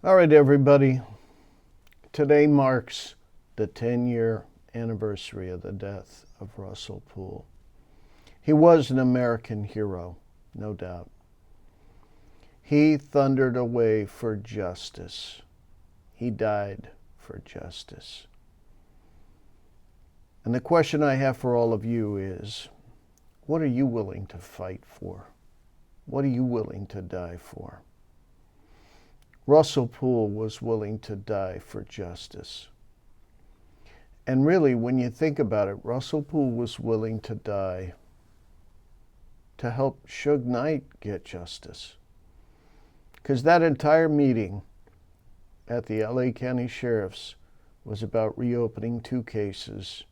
All right, everybody. Today marks the 10-year anniversary of the death of Russell Poole. He was an American hero, no doubt. He thundered away for justice. He died for justice. And the question I have for all of you is, what are you willing to fight for? What are you willing to die for? Russell Poole was willing to die for justice. And really, when you think about it, Russell Poole was willing to die to help Suge Knight get justice. Because that entire meeting at the LA County Sheriff's was about reopening 2 cases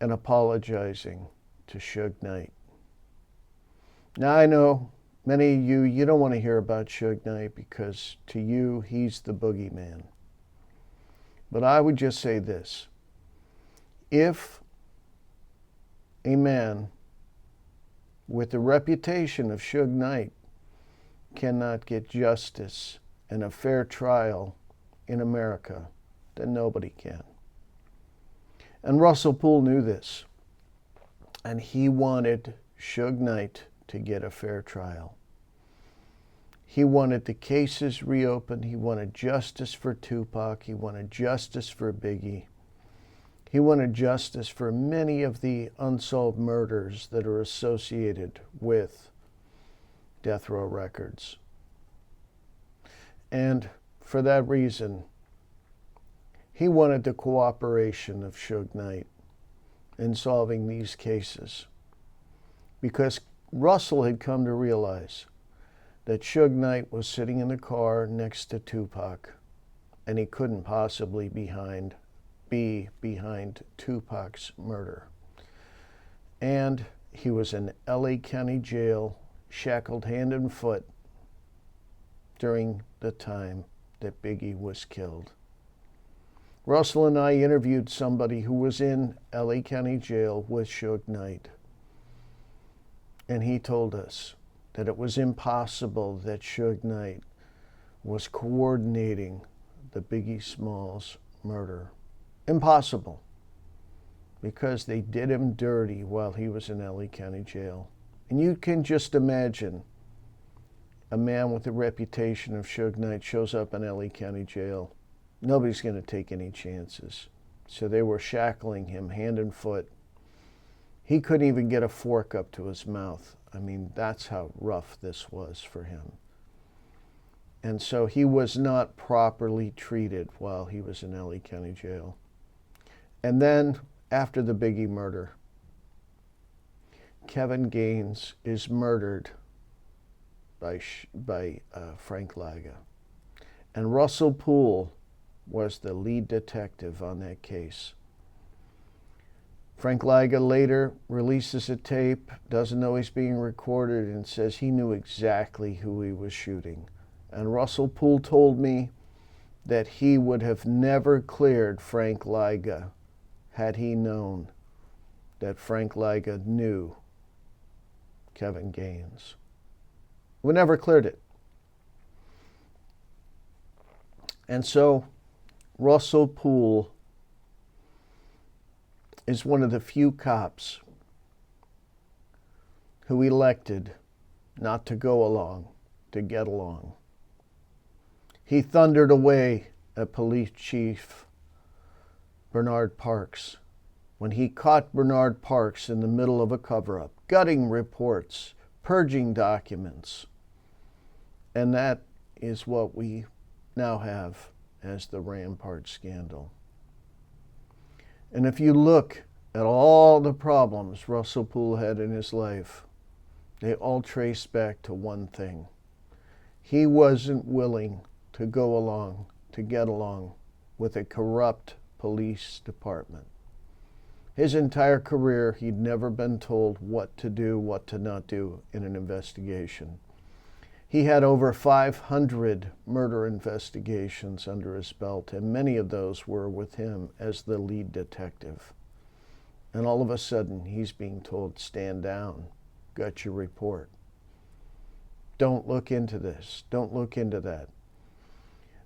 and apologizing to Suge Knight. Now, I know many of you don't want to hear about Suge Knight because to you, he's the boogeyman. But I would just say this. If a man with the reputation of Suge Knight cannot get justice and a fair trial in America, then nobody can. And Russell Poole knew this. And he wanted Suge Knight to get a fair trial. He wanted the cases reopened. He wanted justice for Tupac. He wanted justice for Biggie. He wanted justice for many of the unsolved murders that are associated with Death Row Records. And for that reason, he wanted the cooperation of Suge Knight in solving these cases. Because Russell had come to realize that Suge Knight was sitting in the car next to Tupac, and he couldn't possibly be behind Tupac's murder. And he was in LA County Jail, shackled hand and foot during the time that Biggie was killed. Russell and I interviewed somebody who was in LA County Jail with Suge Knight. And he told us that it was impossible that Suge Knight was coordinating the Biggie Smalls murder. Impossible. Because they did him dirty while he was in LA County Jail. And you can just imagine a man with the reputation of Suge Knight shows up in LA County Jail. Nobody's going to take any chances. So they were shackling him hand and foot. He couldn't even get a fork up to his mouth. I mean, that's how rough this was for him. And so he was not properly treated while he was in LA County Jail. And then, after the Biggie murder, Kevin Gaines is murdered by Frank Laga. And Russell Poole was the lead detective on that case. Frank Laga later releases a tape, doesn't know he's being recorded, and says he knew exactly who he was shooting. And Russell Poole told me that he would have never cleared Frank Laga had he known that Frank Laga knew Kevin Gaines. We never cleared it. And so Russell Poole is one of the few cops who elected not to go along, to get along. He thundered away at Police Chief Bernard Parks when he caught Bernard Parks in the middle of a cover-up, gutting reports, purging documents. And that is what we now have as the Rampart scandal. And if you look at all the problems Russell Poole had in his life, they all trace back to one thing. He wasn't willing to go along, to get along with a corrupt police department. His entire career, he'd never been told what to do, what to not do in an investigation. He had over 500 murder investigations under his belt, and many of those were with him as the lead detective. And all of a sudden, he's being told, stand down, got your report. Don't look into this, don't look into that.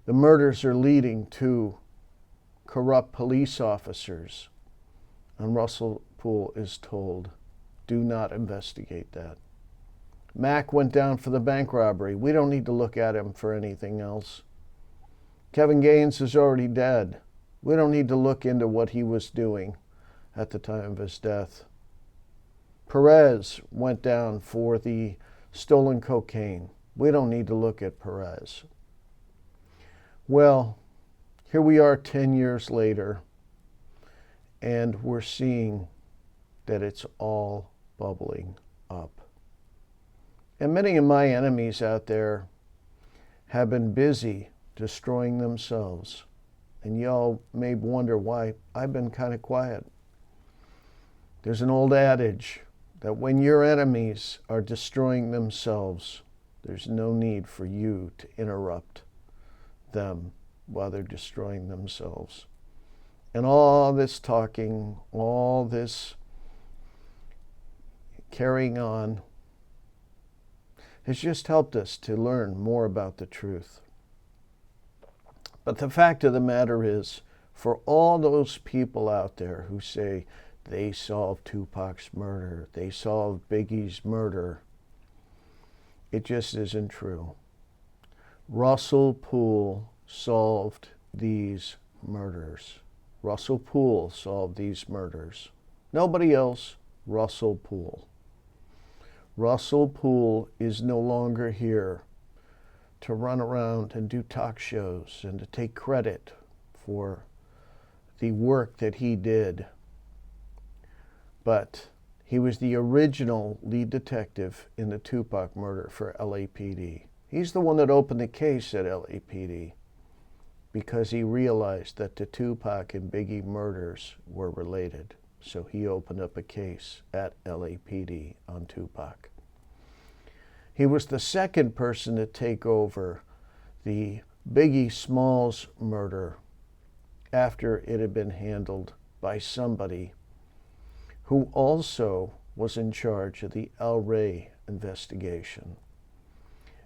The murders are leading to corrupt police officers. And Russell Poole is told, do not investigate that. Mac went down for the bank robbery. We don't need to look at him for anything else. Kevin Gaines is already dead. We don't need to look into what he was doing at the time of his death. Perez went down for the stolen cocaine. We don't need to look at Perez. Well, here we are 10 years later, and we're seeing that it's all bubbling up. And many of my enemies out there have been busy destroying themselves. And y'all may wonder why I've been kind of quiet. There's an old adage that when your enemies are destroying themselves, there's no need for you to interrupt them while they're destroying themselves. And all this talking, all this carrying on, has just helped us to learn more about the truth. But the fact of the matter is, for all those people out there who say they solved Tupac's murder, they solved Biggie's murder, it just isn't true. Russell Poole solved these murders. Russell Poole solved these murders. Nobody else, Russell Poole. Russell Poole is no longer here to run around and do talk shows and to take credit for the work that he did. But he was the original lead detective in the Tupac murder for LAPD. He's the one that opened the case at LAPD because he realized that the Tupac and Biggie murders were related. So he opened up a case at LAPD on Tupac. He was the second person to take over the Biggie Smalls murder after it had been handled by somebody who also was in charge of the El Rey investigation.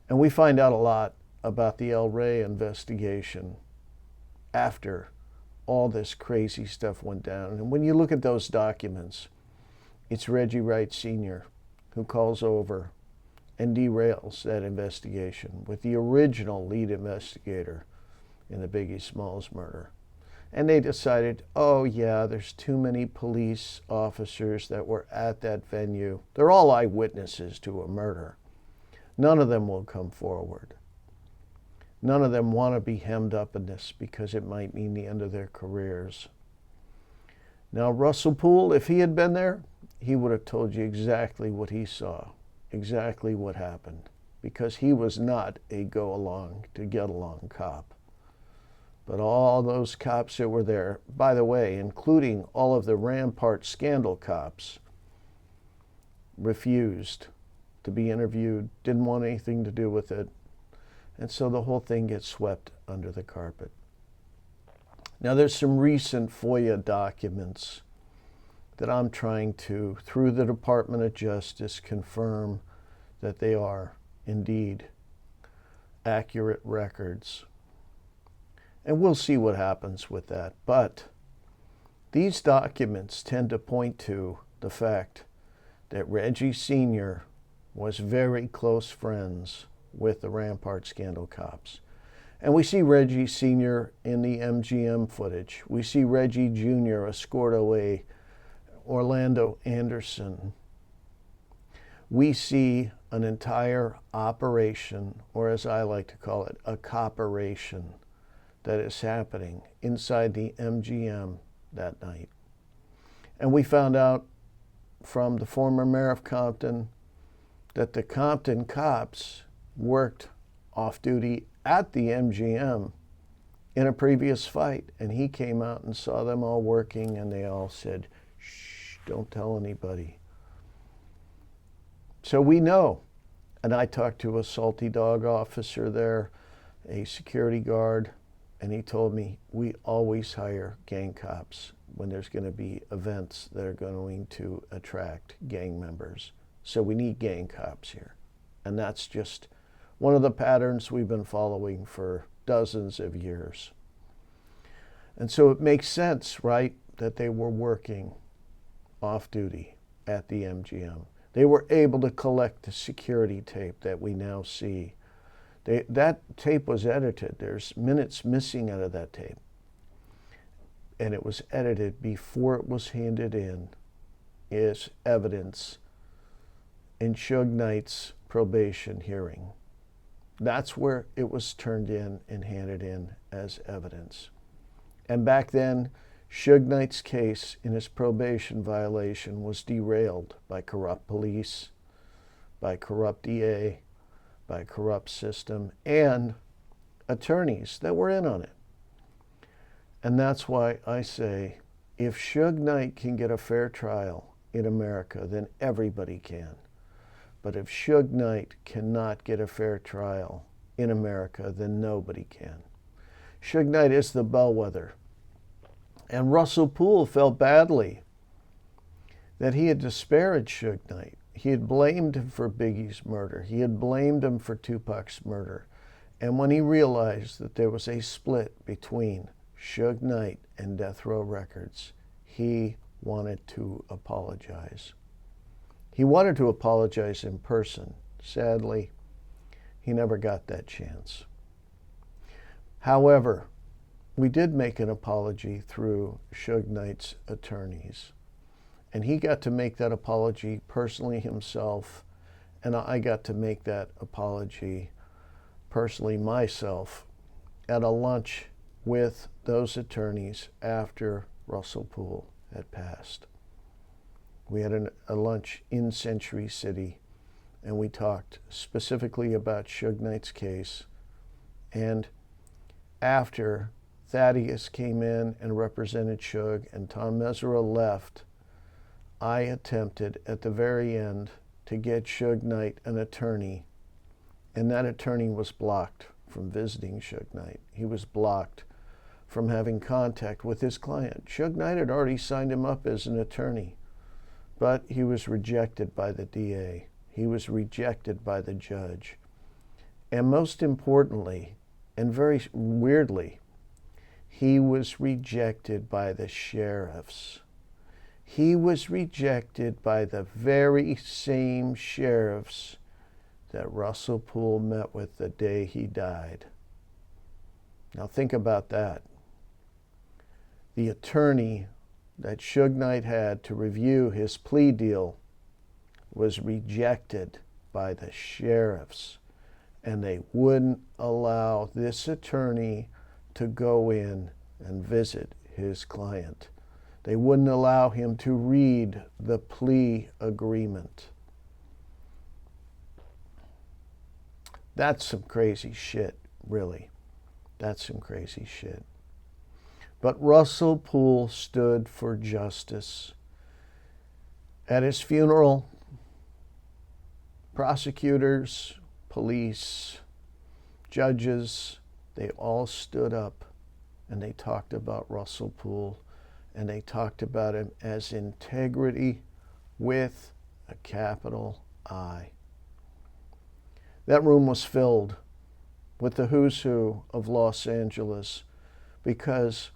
And we find out a lot about the El Rey investigation after all this crazy stuff went down. And when you look at those documents, it's Reggie Wright Sr. who calls over and derails that investigation with the original lead investigator in the Biggie Smalls murder. And they decided, oh yeah, there's too many police officers that were at that venue. They're all eyewitnesses to a murder. None of them will come forward. None of them want to be hemmed up in this because it might mean the end of their careers. Now, Russell Poole, if he had been there, he would have told you exactly what he saw, exactly what happened, because he was not a go-along to get-along cop. But all those cops that were there, by the way, including all of the Rampart scandal cops, refused to be interviewed, didn't want anything to do with it. And so the whole thing gets swept under the carpet. Now there's some recent FOIA documents that I'm trying to, through the Department of Justice, confirm that they are indeed accurate records. And we'll see what happens with that. But these documents tend to point to the fact that Reggie Sr. was very close friends with the Rampart scandal cops. And we see Reggie Sr. in the MGM footage. We see Reggie Jr. escort away Orlando Anderson. We see an entire operation, or as I like to call it, a copperation, that is happening inside the MGM that night. And we found out from the former mayor of Compton that the Compton cops worked off-duty at the MGM in a previous fight. And he came out and saw them all working, and they all said, shh, don't tell anybody. So we know. And I talked to a salty dog officer there, a security guard, and he told me, we always hire gang cops when there's going to be events that are going to attract gang members. So we need gang cops here. And that's just one of the patterns we've been following for dozens of years. And so it makes sense, right, that they were working off duty at the MGM. They were able to collect the security tape that we now see. That tape was edited. There's minutes missing out of that tape. And it was edited before it was handed in as evidence in Suge Knight's probation hearing. That's where it was turned in and handed in as evidence. And back then, Suge Knight's case in his probation violation was derailed by corrupt police, by corrupt DA, by corrupt system, and attorneys that were in on it. And that's why I say, if Suge Knight can get a fair trial in America, then everybody can. But if Suge Knight cannot get a fair trial in America, then nobody can. Suge Knight is the bellwether. And Russell Poole felt badly that he had disparaged Suge Knight. He had blamed him for Biggie's murder. He had blamed him for Tupac's murder. And when he realized that there was a split between Suge Knight and Death Row Records, he wanted to apologize. He wanted to apologize in person. Sadly, he never got that chance. However, we did make an apology through Suge Knight's attorneys. And he got to make that apology personally himself, and I got to make that apology personally myself at a lunch with those attorneys after Russell Poole had passed. We had a lunch in Century City, and we talked specifically about Suge Knight's case. And after Thaddeus came in and represented Suge, and Tom Mesereau left, I attempted at the very end to get Suge Knight an attorney, and that attorney was blocked from visiting Suge Knight. He was blocked from having contact with his client. Suge Knight had already signed him up as an attorney, but he was rejected by the DA. He was rejected by the judge. And most importantly, and very weirdly, he was rejected by the sheriffs. He was rejected by the very same sheriffs that Russell Poole met with the day he died. Now think about that. The attorney that Suge Knight had to review his plea deal was rejected by the sheriffs, and they wouldn't allow this attorney to go in and visit his client. They wouldn't allow him to read the plea agreement. That's some crazy shit, really. That's some crazy shit. But Russell Poole stood for justice. At his funeral, prosecutors, police, judges, they all stood up and they talked about Russell Poole, and they talked about him as integrity with a capital I. That room was filled with the who's who of Los Angeles, because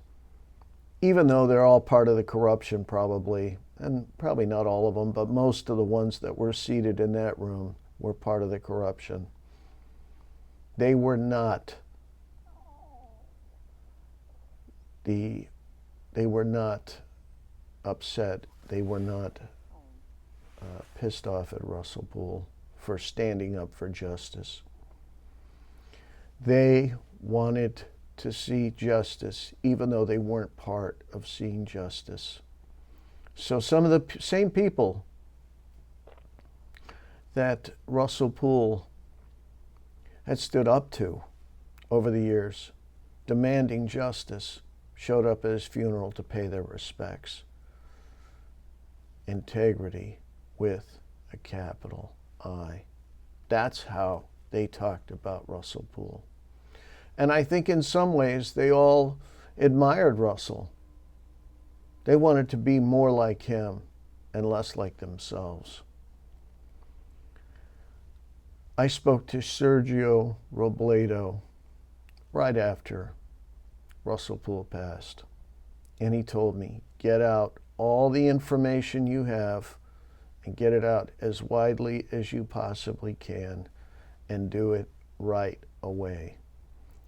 even though they're all part of the corruption probably, and probably not all of them, but most of the ones that were seated in that room were part of the corruption, they were not upset. They were not pissed off at Russell Poole for standing up for justice. They wanted to see justice, even though they weren't part of seeing justice. So some of the same people that Russell Poole had stood up to over the years, demanding justice, showed up at his funeral to pay their respects. Integrity with a capital I. That's how they talked about Russell Poole. And I think in some ways they all admired Russell. They wanted to be more like him and less like themselves. I spoke to Sergio Robledo right after Russell Poole passed. And he told me, get out all the information you have and get it out as widely as you possibly can and do it right away.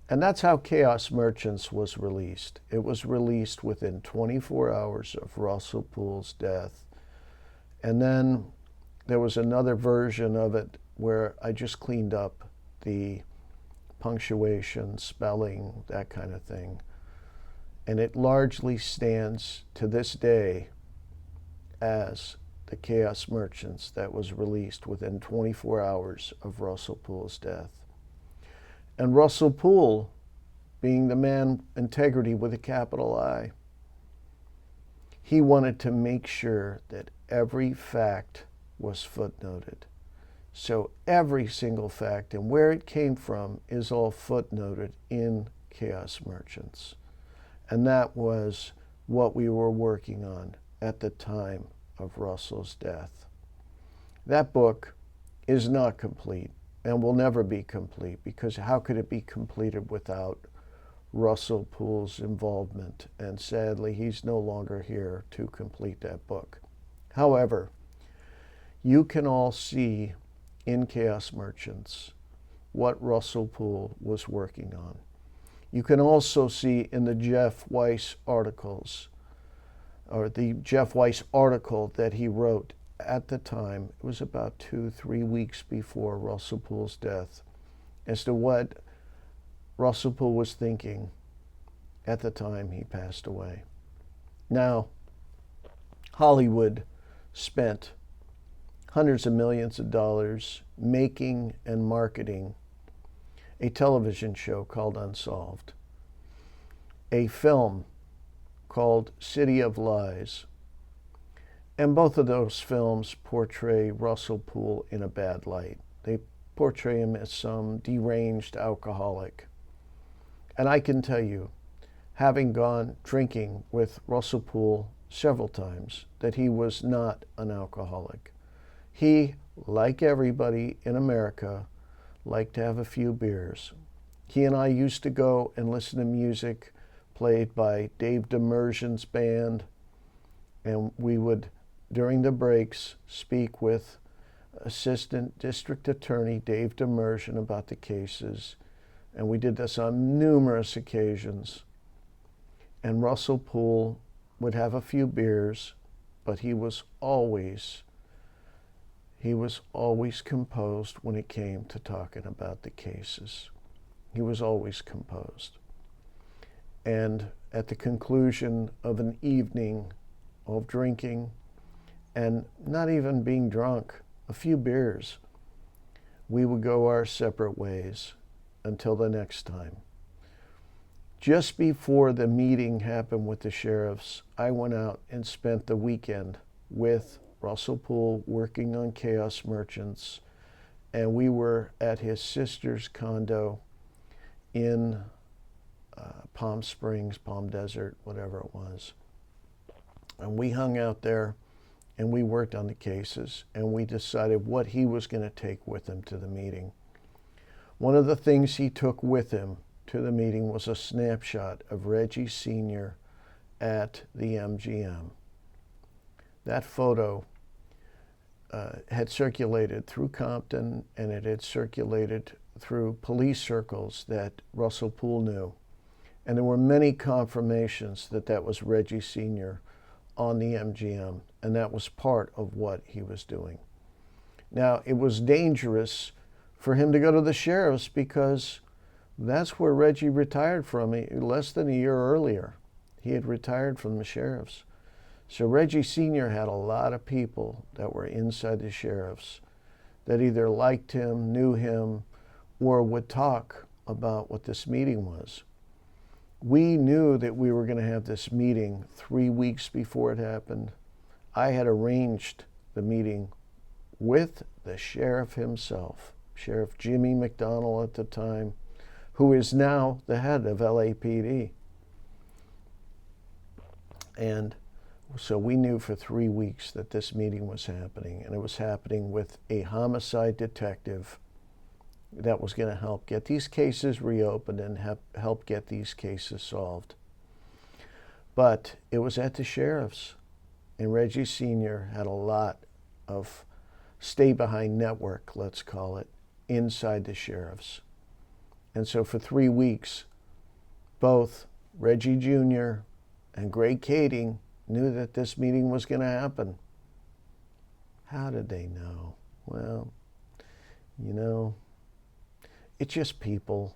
And that's how Chaos Merchants was released. It was released within 24 hours of Russell Poole's death. And then there was another version of it where I just cleaned up the punctuation, spelling, that kind of thing. And it largely stands to this day as the Chaos Merchants that was released within 24 hours of Russell Poole's death. And Russell Poole, being the man integrity with a capital I, he wanted to make sure that every fact was footnoted. So every single fact and where it came from is all footnoted in Chaos Merchants. And that was what we were working on at the time of Russell's death. That book is not complete and will never be complete, because how could it be completed without Russell Poole's involvement? And sadly, he's no longer here to complete that book. However, you can all see in Chaos Merchants what Russell Poole was working on. You can also see in the Jeff Weiss articles, or the Jeff Weiss article that he wrote at the time, it was about 2-3 weeks before Russell Poole's death, as to what Russell Poole was thinking at the time he passed away. Now, Hollywood spent hundreds of millions of dollars making and marketing a television show called Unsolved, a film called City of Lies, and both of those films portray Russell Poole in a bad light. They portray him as some deranged alcoholic. And I can tell you, having gone drinking with Russell Poole several times, that he was not an alcoholic. He, like everybody in America, liked to have a few beers. He and I used to go and listen to music played by Dave Demersion's band, and we would, during the breaks, speak with Assistant District Attorney Dave Demersion about the cases, and we did this on numerous occasions. And Russell Poole would have a few beers, but he was always composed when it came to talking about the cases. He was always composed. And at the conclusion of an evening of drinking, and not even being drunk, a few beers, we would go our separate ways until the next time. Just before the meeting happened with the sheriffs, I went out and spent the weekend with Russell Poole working on Chaos Merchants, and we were at his sister's condo in Palm Springs, Palm Desert, whatever it was. And we hung out there and we worked on the cases, and we decided what he was going to take with him to the meeting. One of the things he took with him to the meeting was a snapshot of Reggie Sr. at the MGM. That photo had circulated through Compton, and it had circulated through police circles that Russell Poole knew. And there were many confirmations that that was Reggie Sr. on the MGM, and that was part of what he was doing. Now, it was dangerous for him to go to the sheriff's because that's where Reggie retired from less than a year earlier. He had retired from the sheriff's. So Reggie Sr. had a lot of people that were inside the sheriff's that either liked him, knew him, or would talk about what this meeting was. We knew that we were going to have this meeting 3 weeks before it happened. I had arranged the meeting with the sheriff himself, Sheriff Jimmy McDonnell at the time, who is now the head of LAPD. And so we knew for 3 weeks that this meeting was happening, and it was happening with a homicide detective that was going to help get these cases reopened and help get these cases solved. But it was at the sheriff's, and Reggie Sr. had a lot of stay-behind network, let's call it, inside the sheriff's. And so for 3 weeks, both Reggie Jr. and Greg Kading knew that this meeting was going to happen. How did they know? Well, you know, it's just people,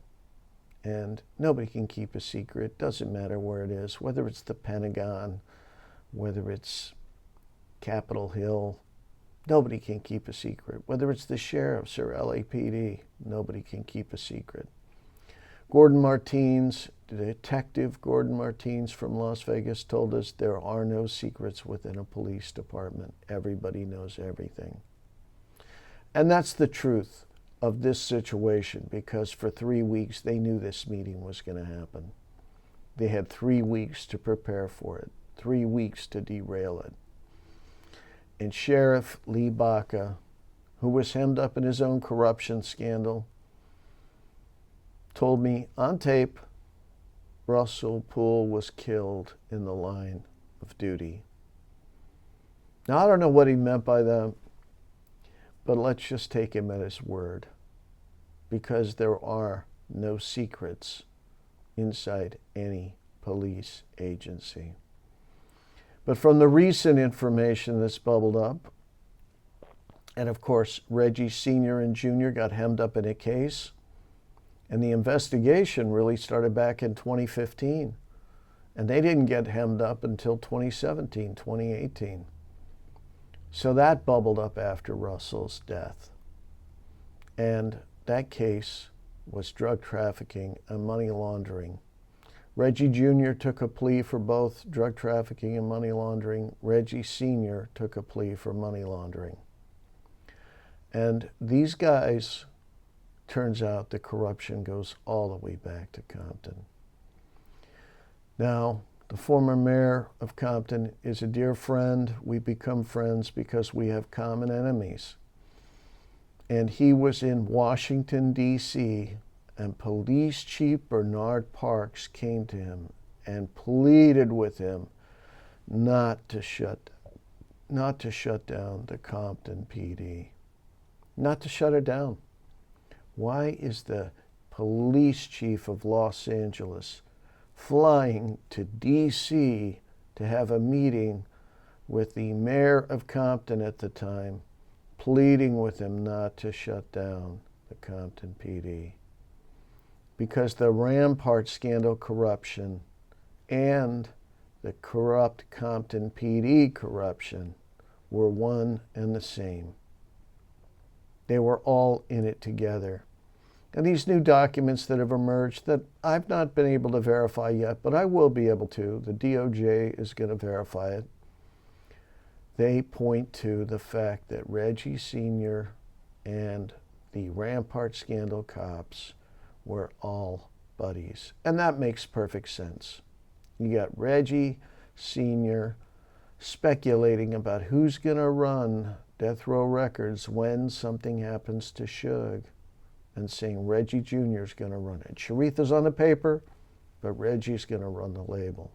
and nobody can keep a secret. Doesn't matter where it is, whether it's the Pentagon, whether it's Capitol Hill, nobody can keep a secret. Whether it's the sheriffs or LAPD, nobody can keep a secret. Gordon Martins, Detective Gordon Martins from Las Vegas, told us there are no secrets within a police department. Everybody knows everything. And that's the truth of this situation, because for 3 weeks they knew this meeting was going to happen. They had 3 weeks to prepare for it, 3 weeks to derail it. And Sheriff Lee Baca, who was hemmed up in his own corruption scandal, told me on tape Russell Poole was killed in the line of duty. Now, I don't know what he meant by that, but let's just take him at his word, because there are no secrets inside any police agency. But from the recent information that's bubbled up, and of course Reggie Sr. and Jr. got hemmed up in a case, and the investigation really started back in 2015, and they didn't get hemmed up until 2017, 2018. So that bubbled up after Russell's death. And that case was drug trafficking and money laundering. Reggie Jr. took a plea for both drug trafficking and money laundering. Reggie Sr. took a plea for money laundering. And these guys, turns out the corruption goes all the way back to Compton. Now, the former mayor of Compton is a dear friend. We become friends because we have common enemies. And he was in Washington, D.C., and Police Chief Bernard Parks came to him and pleaded with him not to shut down the Compton PD, not to shut it down. Why is the police chief of Los Angeles flying to D.C. to have a meeting with the mayor of Compton at the time, pleading with him not to shut down the Compton PD? Because the Rampart scandal corruption and the corrupt Compton PD corruption were one and the same. They were all in it together. And these new documents that have emerged that I've not been able to verify yet, but I will be able to, the DOJ is going to verify it, they point to the fact that Reggie Sr. and the Rampart scandal cops were all buddies. And that makes perfect sense. You got Reggie Sr. speculating about who's going to run Death Row Records when something happens to Suge, and saying Reggie Jr. is going to run it. Sharitha's on the paper, but Reggie's going to run the label.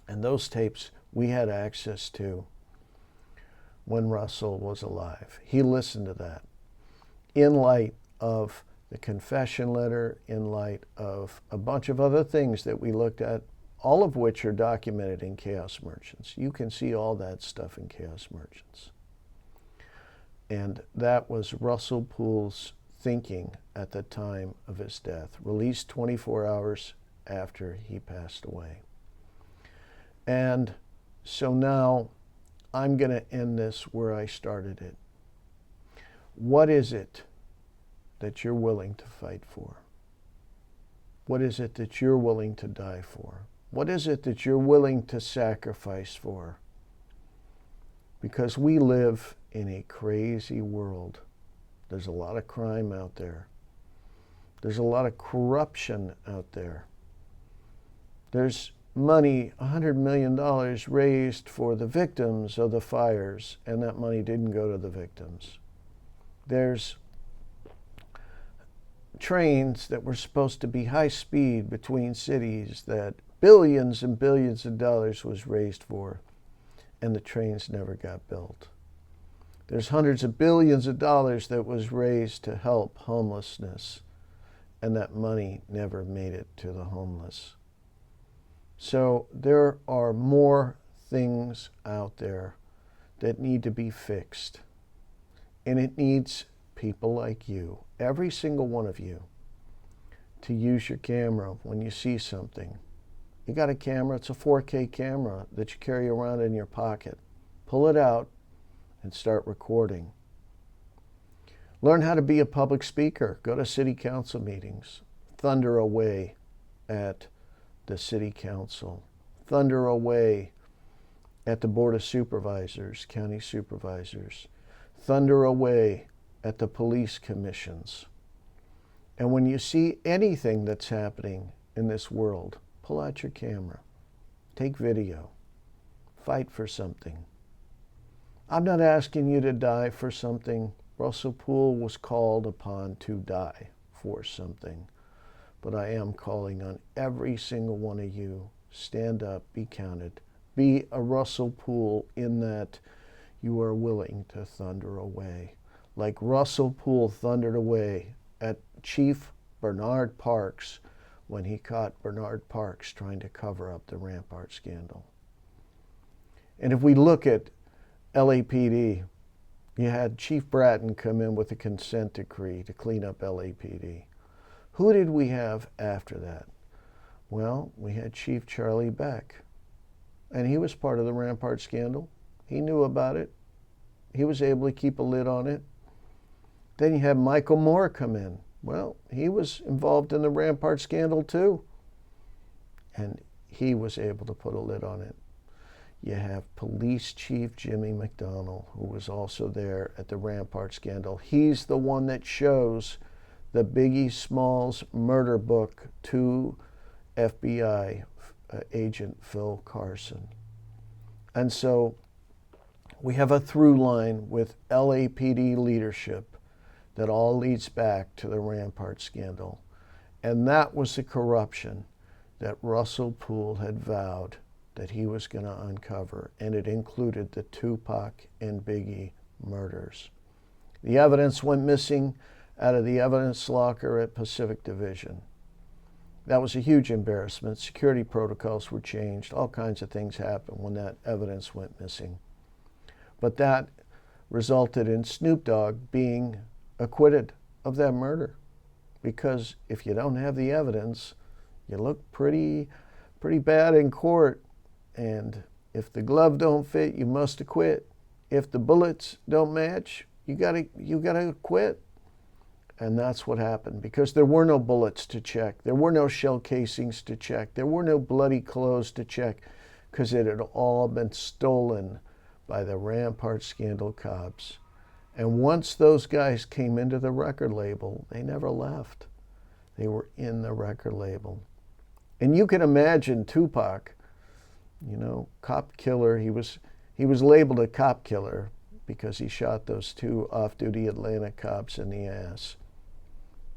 And those tapes we had access to when Russell was alive. He listened to that in light of the confession letter, in light of a bunch of other things that we looked at, all of which are documented in Chaos Merchants. You can see all that stuff in Chaos Merchants. And that was Russell Poole's thinking at the time of his death, released 24 hours after he passed away. And so now I'm going to end this where I started it. What is it that you're willing to fight for? What is it that you're willing to die for? What is it that you're willing to sacrifice for? Because we live in a crazy world. There's a lot of crime out there. There's a lot of corruption out there. There's money, $100 million raised for the victims of the fires, and that money didn't go to the victims. There's trains that were supposed to be high speed between cities that billions and billions of dollars was raised for, and the trains never got built. There's hundreds of billions of dollars that was raised to help homelessness, and that money never made it to the homeless. So there are more things out there that need to be fixed. And it needs people like you, every single one of you, to use your camera when you see something. You got a camera, it's a 4K camera that you carry around in your pocket. Pull it out and start recording. Learn how to be a public speaker. Go to city council meetings. Thunder away at the city council. Thunder away at the board of supervisors, county supervisors. Thunder away at the police commissions. And when you see anything that's happening in this world, pull out your camera. Take video. Fight for something. I'm not asking you to die for something. Russell Poole was called upon to die for something. But I am calling on every single one of you. Stand up, be counted. Be a Russell Poole in that you are willing to thunder away. Like Russell Poole thundered away at Chief Bernard Parks when he caught Bernard Parks trying to cover up the Rampart scandal. And if we look at LAPD, you had Chief Bratton come in with a consent decree to clean up LAPD. Who did we have after that? Well, we had Chief Charlie Beck, and he was part of the Rampart scandal. He knew about it. He was able to keep a lid on it. Then you had Michael Moore come in. Well, he was involved in the Rampart scandal too, and he was able to put a lid on it. You have Police Chief Jimmy McDonnell, who was also there at the Rampart scandal. He's the one that shows the Biggie Smalls murder book to FBI agent Phil Carson. And so we have a through line with LAPD leadership that all leads back to the Rampart scandal. And that was the corruption that Russell Poole had vowed that he was going to uncover, and it included the Tupac and Biggie murders. The evidence went missing out of the evidence locker at Pacific Division. That was a huge embarrassment. Security protocols were changed. All kinds of things happened when that evidence went missing. But that resulted in Snoop Dogg being acquitted of that murder. Because if you don't have the evidence, you look pretty bad in court. And if the glove don't fit, you must acquit. If the bullets don't match, you gotta acquit. And that's what happened, because there were no bullets to check. There were no shell casings to check. There were no bloody clothes to check, because it had all been stolen by the Rampart scandal cops. And once those guys came into the record label, they never left. They were in the record label. And you can imagine Tupac, cop killer. He was labeled a cop killer because he shot those two off-duty Atlanta cops in the ass.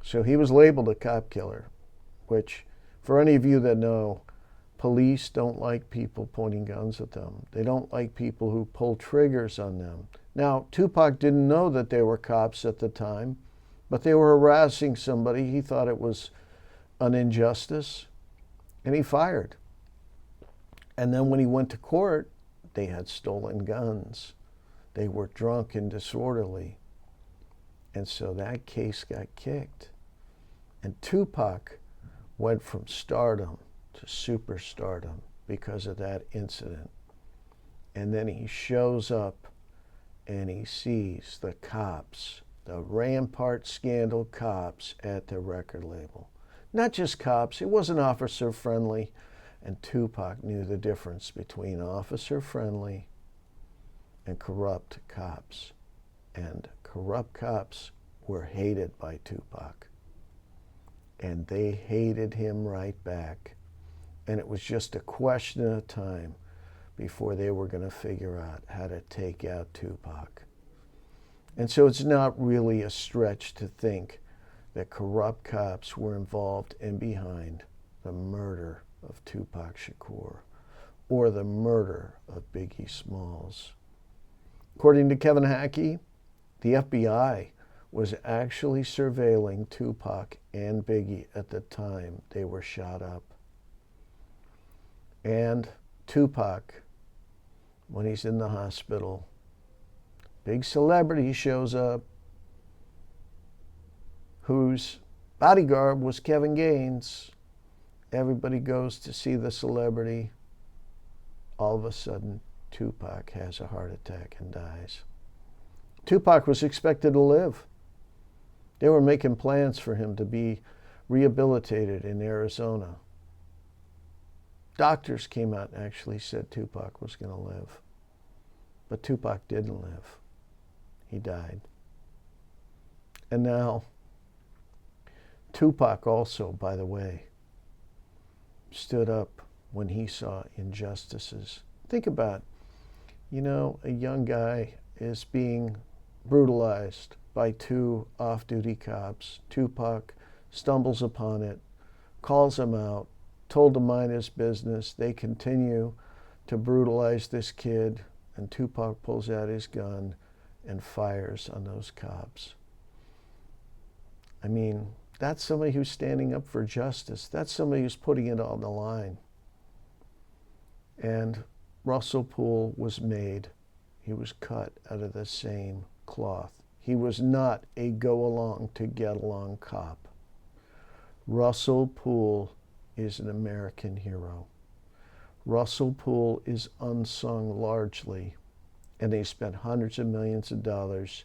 So he was labeled a cop killer, which, for any of you that know, police don't like people pointing guns at them. They don't like people who pull triggers on them. Now, Tupac didn't know that they were cops at the time, but they were harassing somebody. He thought it was an injustice, and he fired. And then when he went to court, they had stolen guns. They were drunk and disorderly. And so that case got kicked. And Tupac went from stardom to superstardom because of that incident. And then he shows up and he sees the cops, the Rampart scandal cops at the record label. Not just cops, it wasn't officer friendly. And Tupac knew the difference between officer friendly and corrupt cops. And corrupt cops were hated by Tupac. And they hated him right back. And it was just a question of time before they were going to figure out how to take out Tupac. And so it's not really a stretch to think that corrupt cops were involved and behind the murder of Tupac Shakur or the murder of Biggie Smalls. According to Kevin Hackey, the FBI was actually surveilling Tupac and Biggie at the time they were shot up. And Tupac, when he's in the hospital, big celebrity shows up whose bodyguard was Kevin Gaines. Everybody goes to see the celebrity. All of a sudden, Tupac has a heart attack and dies. Tupac was expected to live. They were making plans for him to be rehabilitated in Arizona. Doctors came out and actually said Tupac was going to live. But Tupac didn't live. He died. And now, Tupac also, by the way, stood up when he saw injustices. Think about, a young guy is being brutalized by two off-duty cops. Tupac stumbles upon it, calls him out, told to mind his business. They continue to brutalize this kid, and Tupac pulls out his gun and fires on those cops. I mean, that's somebody who's standing up for justice. That's somebody who's putting it on the line. And Russell Poole was made. He was cut out of the same cloth. He was not a go-along to get-along cop. Russell Poole is an American hero. Russell Poole is unsung largely, and they spent hundreds of millions of dollars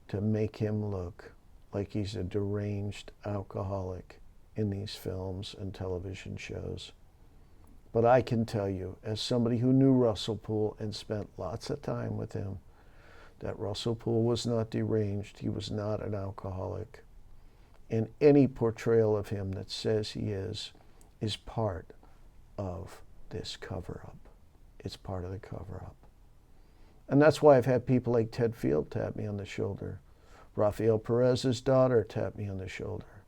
to make him look like he's a deranged alcoholic in these films and television shows. But I can tell you, as somebody who knew Russell Poole and spent lots of time with him, that Russell Poole was not deranged. He was not an alcoholic. And any portrayal of him that says he is part of this cover-up. It's part of the cover-up. And that's why I've had people like Ted Field tap me on the shoulder. Rafael Perez's daughter tapped me on the shoulder,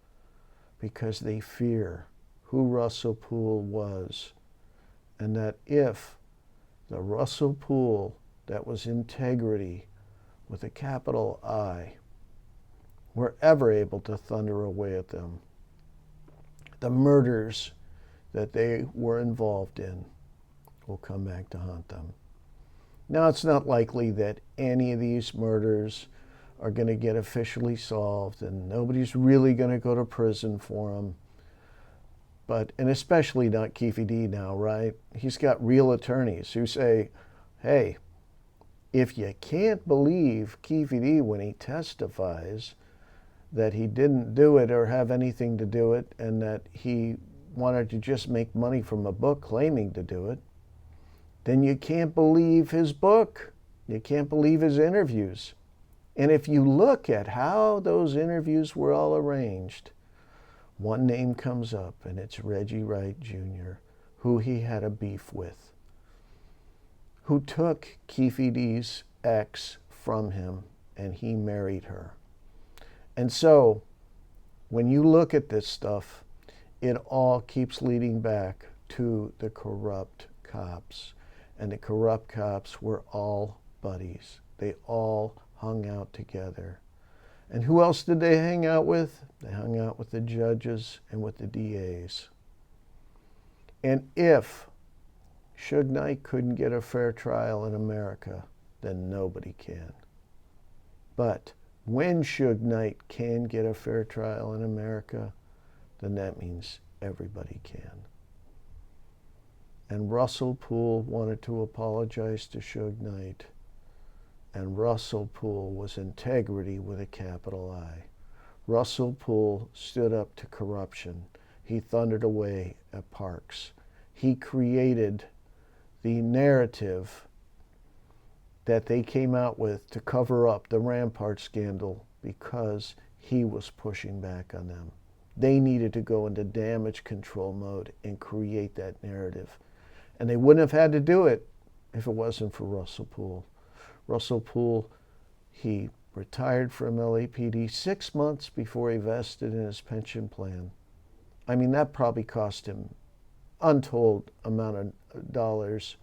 because they fear who Russell Poole was, and that if the Russell Poole that was integrity with a capital I were ever able to thunder away at them, the murders that they were involved in will come back to haunt them. Now, it's not likely that any of these murders are going to get officially solved, and nobody's really going to go to prison for them. And especially not Keefe D now, right? He's got real attorneys who say, hey, if you can't believe Keefe D when he testifies that he didn't do it or have anything to do it, and that he wanted to just make money from a book claiming to do it, then you can't believe his book. You can't believe his interviews. And if you look at how those interviews were all arranged, one name comes up, and it's Reggie Wright Jr., who he had a beef with, who took Keefe D's ex from him, and he married her. And so, when you look at this stuff, it all keeps leading back to the corrupt cops. And the corrupt cops were all buddies. They all hung out together. And who else did they hang out with? They hung out with the judges and with the DAs. And if Suge Knight couldn't get a fair trial in America, then nobody can. But when Suge Knight can get a fair trial in America, then that means everybody can. And Russell Poole wanted to apologize to Suge Knight. And Russell Poole was integrity with a capital I. Russell Poole stood up to corruption. He thundered away at Parks. He created the narrative that they came out with to cover up the Rampart scandal because he was pushing back on them. They needed to go into damage control mode and create that narrative. And they wouldn't have had to do it if it wasn't for Russell Poole. Russell Poole, he retired from LAPD 6 months before he vested in his pension plan. I mean, that probably cost him untold amount of dollars,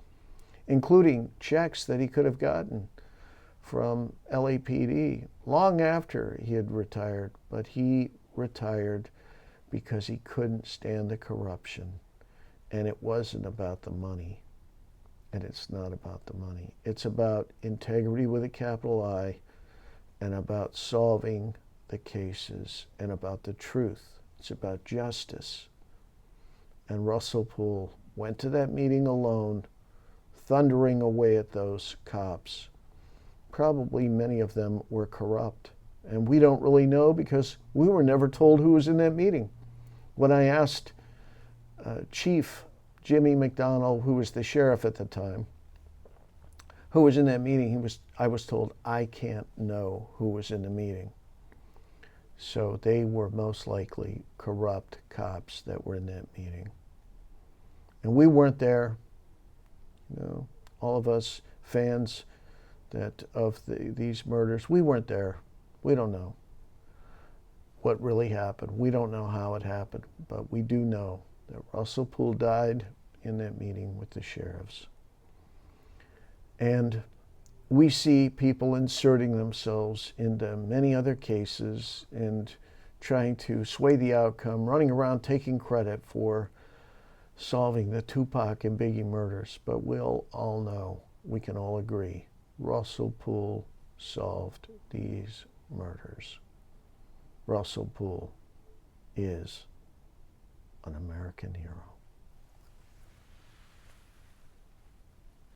including checks that he could have gotten from LAPD long after he had retired. But he retired because he couldn't stand the corruption. And it wasn't about the money. And it's not about the money. It's about integrity with a capital I, and about solving the cases, and about the truth. It's about justice. And Russell Poole went to that meeting alone, thundering away at those cops. Probably many of them were corrupt. And we don't really know because we were never told who was in that meeting. When I asked Chief Jimmy McDonald, who was the sheriff at the time, who was in that meeting, I was told, I can't know who was in the meeting. So they were most likely corrupt cops that were in that meeting. And we weren't there. You know, all of us fans of these murders, we weren't there. We don't know what really happened. We don't know how it happened, but we do know that Russell Poole died in that meeting with the sheriffs. And we see people inserting themselves into many other cases and trying to sway the outcome, running around taking credit for solving the Tupac and Biggie murders. But we'll all know, we can all agree, Russell Poole solved these murders. Russell Poole is an American hero.